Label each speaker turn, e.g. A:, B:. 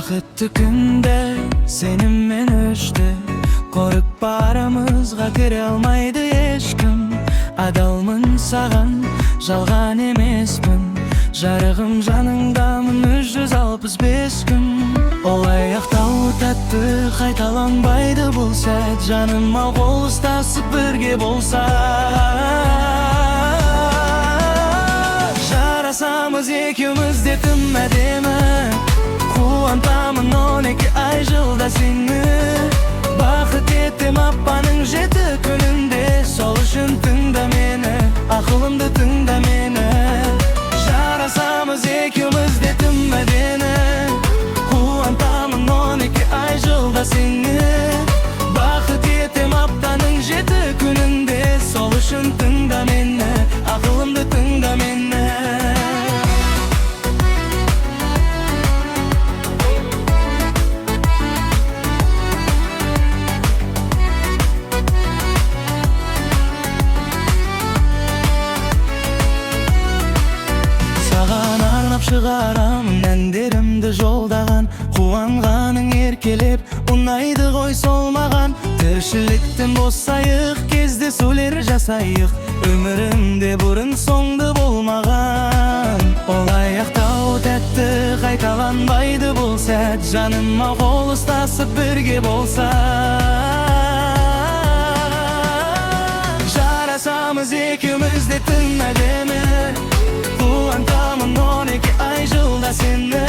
A: Бақытты күнде сеніммен өшті, қорық барамызға кіре алмайды ешкім. Адалмын саған, жалған емеспін, жарығым жаныңдамын 365 күн. Олай ақтау тәтті қайталанбайды бұл сәт, жаныма қол ұстасып бірге болса. Жарасамыз екеуміз де тым әдемі, қуантамын 12 ай жылда сені. Бақыт етем апаның 7 күнінде, сол үшін тыңда мені, ақылымды тыңда мені. Жарасамыз екеуміз де тым әдемі, қуантамын 12 ай жылда сені. Бақыт етем аптаның 7 күнінде, сол үшін тыңда мені, ақылымды тыңда мені. Саған арнап шығарамын әндерімді жолдаған, қуанғаның еркелеп ұнайды ғой сол маған. Тіршіліктен босайық, кездесулер жасайық, өмірімде бұрын соңды болмаған. Олай ақтау тәтті қайталанбайды бұл сәт, жаныма қол ұстасып бірге болса. Жарасамыз екеуміз де тым әдемі, қуантамын 12 ай жылда сені.